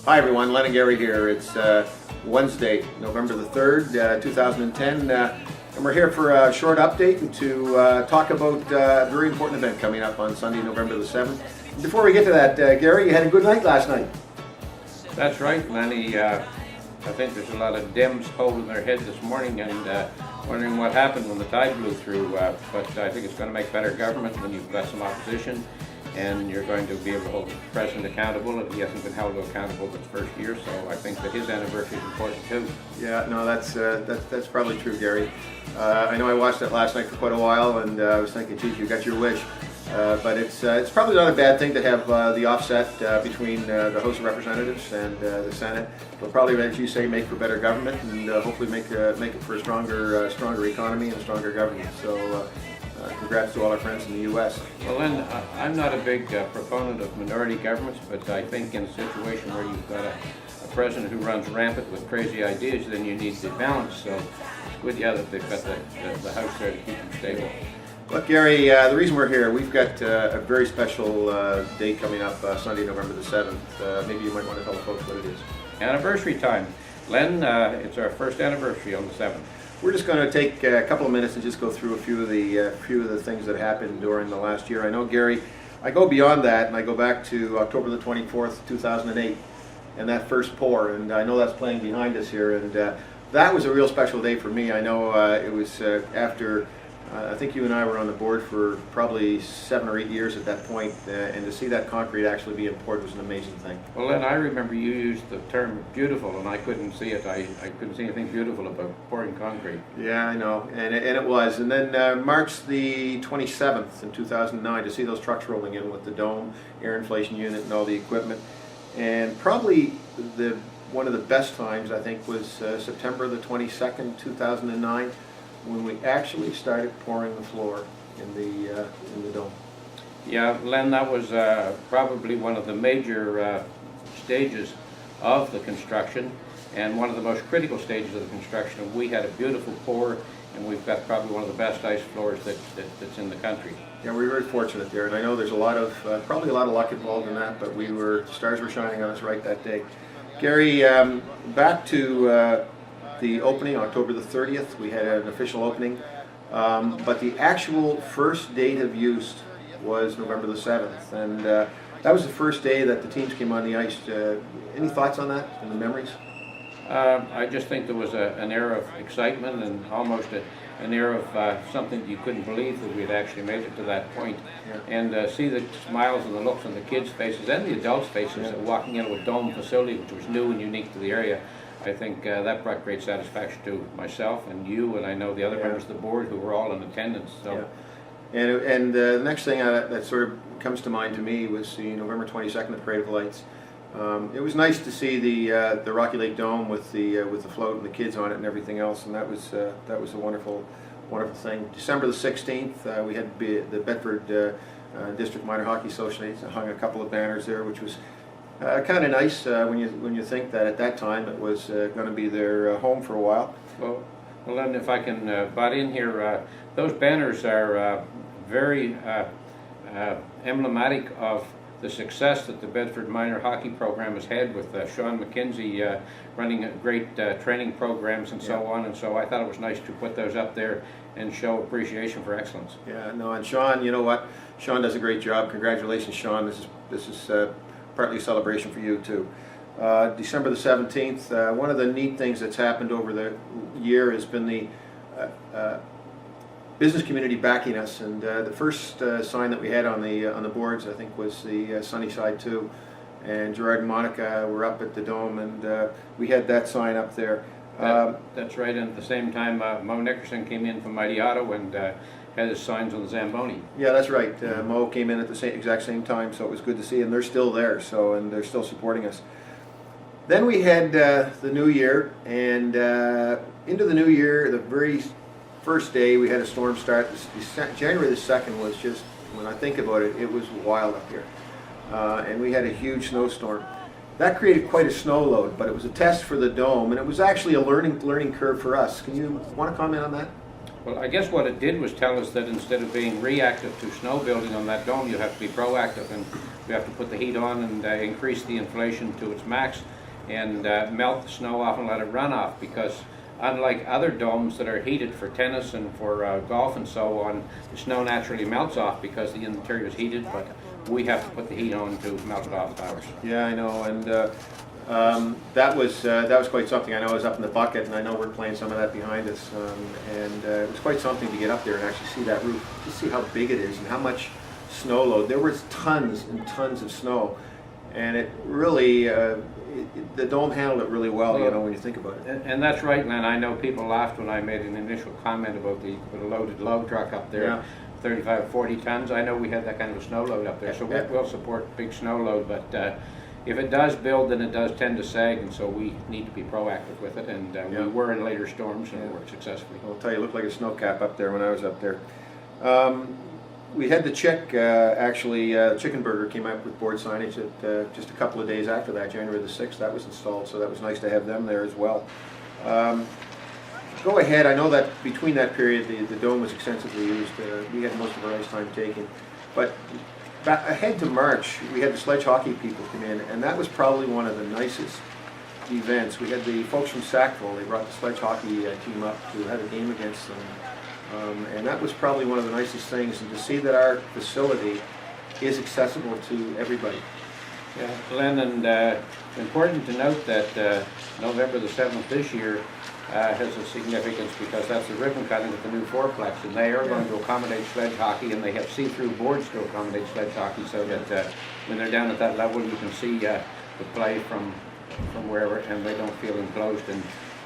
Hi everyone, Len and Gary here. It's Wednesday, November the 3rd, 2010, and we're here for a short update and to talk about a very important event coming up on Sunday, November the 7th. Before we get to that, Gary, you had a good night last night. That's right, Lenny. I think there's a lot of Dems holding their head this morning and wondering what happened when the tide blew through, but I think it's going to make better government when you've got some opposition. And you're going to be able to hold the president accountable. He hasn't been held accountable this first year, so I think that his anniversary is important too. Yeah, no, that's probably true, Gary. I know I watched it last night for quite a while, and I was thinking, geez, you got your wish. But it's probably not a bad thing to have the offset between the House of Representatives and the Senate. It'll probably, as you say, make for better government and hopefully make it for a stronger economy and a stronger government. So. Congrats to all our friends in the U.S. Well, then, I'm not a big proponent of minority governments, but I think in a situation where you've got a president who runs rampant with crazy ideas, then you need the balance. So it's good, yeah, that they've got the House there to keep them stable. Look, Gary, the reason we're here, we've got a very special day coming up Sunday, November the 7th. Maybe you might want to tell the folks what it is. Anniversary time. Len, it's our first anniversary on the 7th. We're just going to take a couple of minutes and just go through a few of the things that happened during the last year. I know, Gary, I go beyond that and I go back to October the 24th, 2008, and that first pour. And I know that's playing behind us here, and that was a real special day for me. I know it was after. I think you and I were on the board for probably 7 or 8 years at that point, and to see that concrete actually being poured was an amazing thing. Well, then I remember you used the term beautiful, and I couldn't see it. I couldn't see anything beautiful about pouring concrete. Yeah, I know, and it was. And then March the 27th in 2009, to see those trucks rolling in with the dome, air inflation unit, and all the equipment. And probably one of the best times, I think, was September the 22nd, 2009. When we actually started pouring the floor in the dome. Yeah, Len, that was probably one of the major stages of the construction and one of the most critical stages of the construction. And we had a beautiful pour, and we've got probably one of the best ice floors that's in the country. Yeah, we were very fortunate there, and I know there's a lot of probably a lot of luck involved in that, but stars were shining on us right that day. Gary, back to the opening, October the 30th, we had an official opening, but the actual first date of use was November the 7th, and that was the first day that the teams came on the ice. Any thoughts on that and the memories? I just think there was an air of excitement and almost an air of something that you couldn't believe that we had actually made it to that point. Yeah. And see the smiles and the looks on the kids' faces and the adults' faces walking into a dome facility, which was new and unique to the area. I think that brought great satisfaction to myself and you, and I know the other members of the board who were all in attendance. So. Yeah. And the next thing that sort of comes to mind to me was the November 22nd, the Parade of Lights. It was nice to see the Rocky Lake Dome with the float and the kids on it and everything else, and that was a wonderful thing. December the 16th, we had the Bedford District Minor Hockey Association hung a couple of banners there, which was kind of nice when you think that at that time it was going to be their home for a while. Well, then if I can butt in here, those banners are very emblematic of the success that the Bedford Minor Hockey Program has had with Sean McKenzie running great training programs and so on. And so I thought it was nice to put those up there and show appreciation for excellence. Yeah, no, and Sean, you know what? Sean does a great job. Congratulations, Sean. This is partly a celebration for you too. December the 17th, one of the neat things that's happened over the year has been the business community backing us, and the first sign that we had on the boards, I think, was the Sunnyside 2, and Gerard and Monica were up at the Dome, and we had that sign up there. That's right, and at the same time Mo Nickerson came in from Mighty Auto and had his signs on the Zamboni. Yeah, that's right. Mo came in at the exact same time, so it was good to see, and they're still there, and they're still supporting us. Then we had the New Year, and into the New Year, the very first day we had a storm start. January the 2nd was just, when I think about it, it was wild up here. And we had a huge snowstorm. That created quite a snow load, but it was a test for the Dome, and it was actually a learning curve for us. Can you want to comment on that? Well, I guess what it did was tell us that instead of being reactive to snow building on that dome, you have to be proactive, and we have to put the heat on and increase the inflation to its max and melt the snow off and let it run off, because unlike other domes that are heated for tennis and for golf and so on, the snow naturally melts off because the interior is heated, but we have to put the heat on to melt it off ours. Yeah, I know, and that was quite something. I know I was up in the bucket, and I know we're playing some of that behind us, and it was quite something to get up there and actually see that roof, just see how big it is and how much snow load. There was tons and tons of snow, and it really, the dome handled it really well, you know, when you think about it. And that's right, Len. I know people laughed when I made an initial comment about the loaded log truck up there. Yeah. 35, 40 tons. I know we had that kind of a snow load up there, so Yeah. we'll support big snow load, but if it does build, then it does tend to sag, and so we need to be proactive with it, and we were in later storms and it worked successfully. I'll tell you, it looked like a snow cap up there when I was up there. We had the Chicken Burger came out with board signage at, just a couple of days after that, January the 6th, that was installed, so that was nice to have them there as well. Go ahead, I know that between that period the dome was extensively used, we had most of our ice time taken, but ahead to March, we had the sledge hockey people come in, and that was probably one of the nicest events. We had the folks from Sackville, they brought the sledge hockey team up to have a game against them, and that was probably one of the nicest things, and to see that our facility is accessible to everybody. Yeah, Len, and important to note that November the 7th this year has a significance because that's the ribbon cutting at the new fourplex, and they are going to accommodate sledge hockey, and they have see-through boards to accommodate sledge hockey, so that when they're down at that level, you can see the play from wherever, and they don't feel enclosed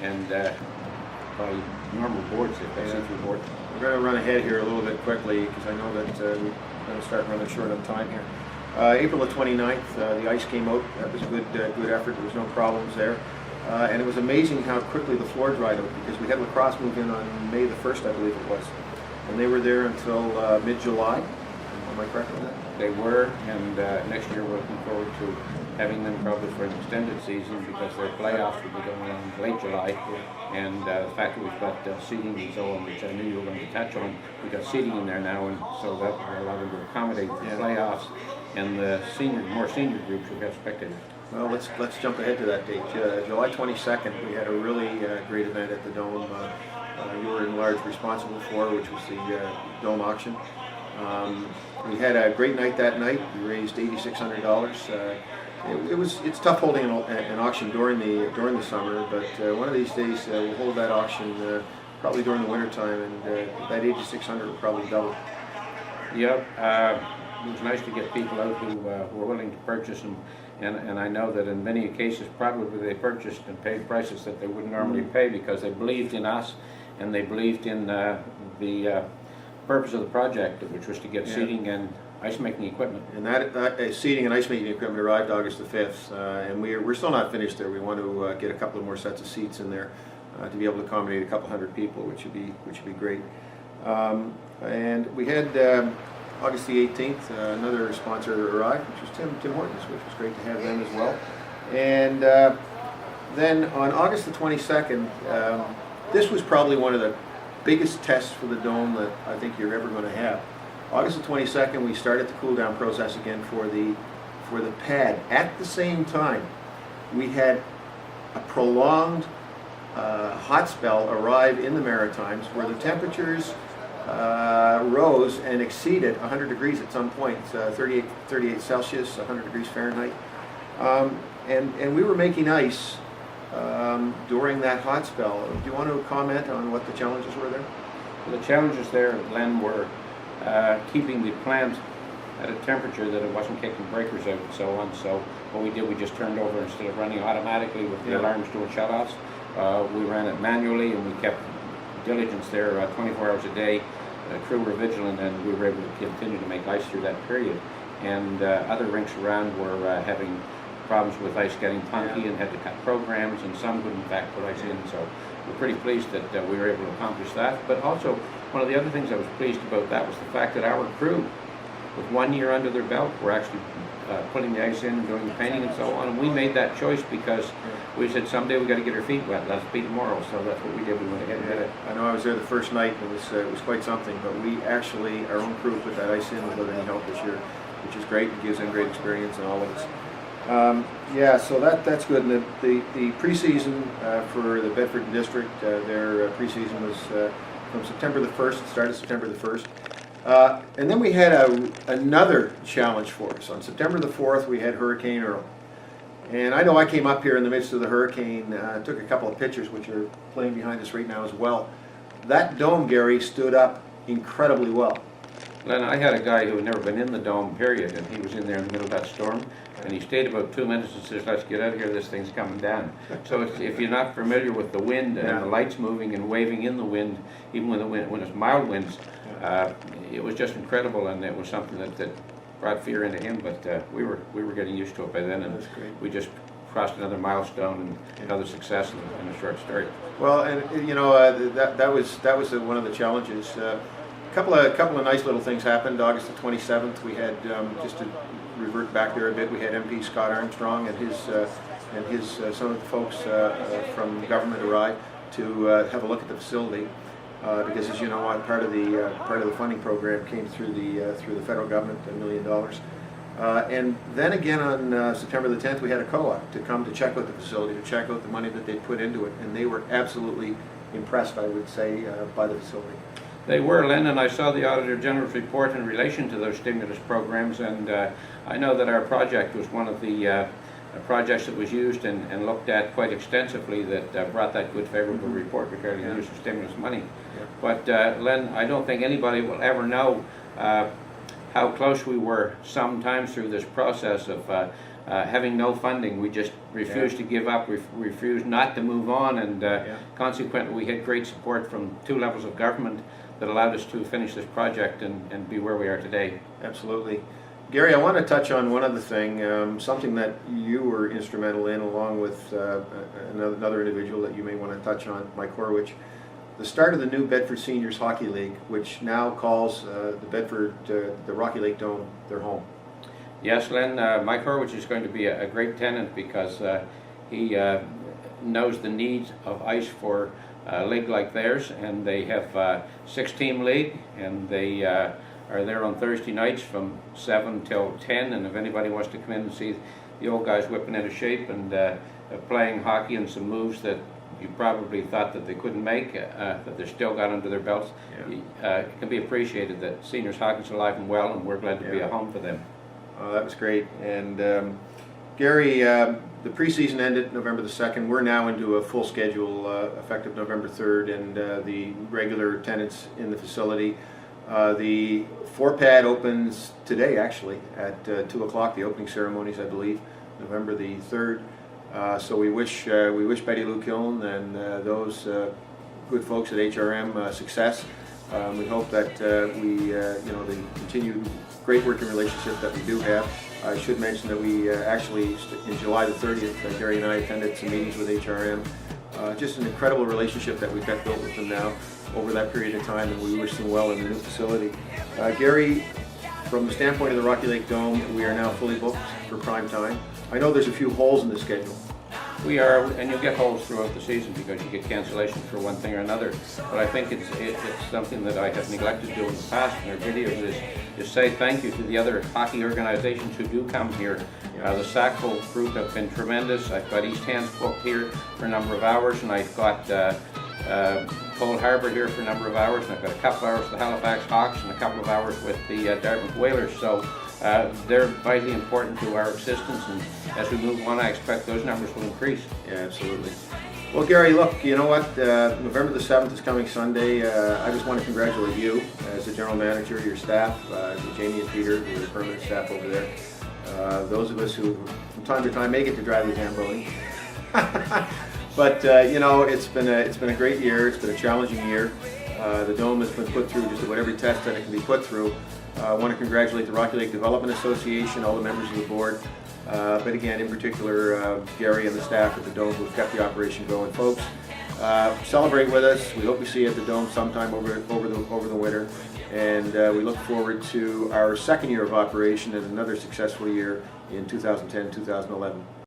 and by normal boards, if they see-through boards. We're going to run ahead here a little bit quickly because I know that we're going to start running short on time here. April the 29th, the ice came out. That was a good effort. There was no problems there. And it was amazing how quickly the floor dried out because we had lacrosse move in on May the 1st, I believe it was. And they were there until mid-July. Am I correct on that? They were, and next year we're looking forward to having them probably for an extended season because their playoffs will be going on late July. And the fact that we've got seating and so on, which I knew you were going to touch on, we've got seating in there now, and so that will allow them to accommodate the playoffs. And the more senior groups will have spectators. Well, let's jump ahead to that date. July 22nd, we had a really great event at the Dome. You were in large responsible for, which was the Dome auction. We had a great night that night. We raised $8,600. It's tough holding an auction during the summer, but one of these days we'll hold that auction probably during the winter time, and that $8,600 will probably double. Yep. It was nice to get people out who were willing to purchase them, and I know that in many cases probably they purchased and paid prices that they wouldn't normally pay because they believed in us and they believed in the purpose of the project, which was to get seating and ice making equipment. And that seating and ice making equipment arrived August the 5th, and we're still not finished there. We want to get a couple of more sets of seats in there to be able to accommodate a couple hundred people, which would be great. And we had August the 18th, another sponsor arrived, which was Tim Hortons, which was great to have them as well. And then on August the 22nd, this was probably one of the biggest tests for the Dome that I think you're ever going to have. August the 22nd, we started the cool down process again for the pad. At the same time, we had a prolonged hot spell arrive in the Maritimes where the temperatures rose and exceeded 100 degrees at some point, 38 Celsius, 100 degrees Fahrenheit. And we were making ice during that hot spell. Do you want to comment on what the challenges were there? The challenges there, Len, were keeping the plant at a temperature that it wasn't kicking breakers out and so on. So what we did, we just turned over, instead of running automatically with the alarms doing shutoffs, we ran it manually, and we kept diligence there 24 hours a day. Crew were vigilant, and we were able to continue to make ice through that period. And other rinks around were having problems with ice getting punky and had to cut programs, and some would in fact put ice in. So we're pretty pleased that we were able to accomplish that. But also, one of the other things I was pleased about that was the fact that our crew with 1 year under their belt, were actually putting the ice in and doing the painting and so on. And we made that choice because we said someday we got to get our feet wet. Let's be tomorrow. So that's what we did. We went ahead and did it. I know I was there the first night. It was quite something. But we actually, our own crew, put that ice in without any help this year, which is great. It gives them great experience and all of us. Yeah, so that's good. And the preseason for the Bedford District, their preseason was from September the 1st. It started September the 1st. And then we had another challenge for us. On September the 4th, we had Hurricane Earl. And I know I came up here in the midst of the hurricane, took a couple of pictures, which are playing behind us right now as well. That dome, Gary, stood up incredibly well. Len, I had a guy who had never been in the dome, period, and he was in there in the middle of that storm, and he stayed about 2 minutes and says, let's get out of here, this thing's coming down. So if you're not familiar with the wind and the lights moving and waving in the wind, even when it's mild winds, it was just incredible, and it was something that brought fear into him, but we were getting used to it by then, and we just crossed another milestone and another success in a short start. Well, and you know, that was one of the challenges. Couple of nice little things happened. August the 27th, we had, just to revert back there a bit, we had MP Scott Armstrong and his some of the folks from the government arrived to have a look at the facility, because, as you know, part of the funding program came through the federal government, $1 million. And then again on September the 10th, we had a co-op to come to check out the facility, to check out the money that they put into it, and they were absolutely impressed, I would say, by the facility. They were, Len, and I saw the Auditor General's report in relation to those stimulus programs, and I know that our project was one of the projects that was used and looked at quite extensively that brought that good favorable report regarding the use of stimulus money. Yeah. But Len, I don't think anybody will ever know how close we were sometimes through this process of having no funding. We just refused to give up, refused not to move on, and consequently we had great support from 2 levels of government that allowed us to finish this project and be where we are today. Absolutely. Gary, I want to touch on one other thing, something that you were instrumental in, along with another individual that you may want to touch on, Mike Horwich. The start of the new Bedford Seniors Hockey League, which now calls the Rocky Lake Dome their home. Yes, Len, Mike Horwich is going to be a great tenant because he knows the needs of ice for a league like theirs, and they have a 6-team league, and they are there on Thursday nights from 7 till 10, and if anybody wants to come in and see the old guys whipping into shape and playing hockey and some moves that you probably thought that they couldn't make, that they still got under their belts, it can be appreciated that seniors hockey's alive and well, and we're glad to be a home for them. That was great. And Gary, the preseason ended November the 2nd. We're now into a full schedule effective November 3rd, and the regular attendance in the facility. The 4-pad opens today, actually, at 2 o'clock. The opening ceremonies, I believe, November the 3rd. So we wish Betty Lou Kiln and those good folks at HRM success. We hope that the continued great working relationship that we do have. I should mention that we actually, in July the 30th, Gary and I attended some meetings with HRM. Just an incredible relationship that we've got built with them now over that period of time, and we wish them well in the new facility. Gary, from the standpoint of the Rocky Lake Dome, we are now fully booked for prime time. I know there's a few holes in the schedule. We are, and you'll get holes throughout the season because you get cancellations for one thing or another. But I think it's something that I have neglected to do in the past in our videos is say thank you to the other hockey organizations who do come here. The Sackville group have been tremendous. I've got East Hands booked here for a number of hours, and I've got Cold Harbour here for a number of hours, and I've got a couple of hours with the Halifax Hawks and a couple of hours with the Dartmouth Whalers. So they're vitally important to our existence, and as we move on, I expect those numbers will increase. Yeah, absolutely. Well, Gary, look, you know what? November the 7th is coming Sunday. I just want to congratulate you as the general manager, your staff, Jamie and Peter, who are the permanent staff over there. Those of us who, from time to time, make it to drive the Zamboni. But you know, it's been a great year. It's been a challenging year. The Dome has been put through just about every test that it can be put through. I want to congratulate the Rocky Lake Development Association, all the members of the board, but again, in particular, Gary and the staff at the Dome who've kept the operation going. Folks, celebrate with us. We hope we see you at the Dome sometime over the winter. and we look forward to our second year of operation and another successful year in 2010-2011.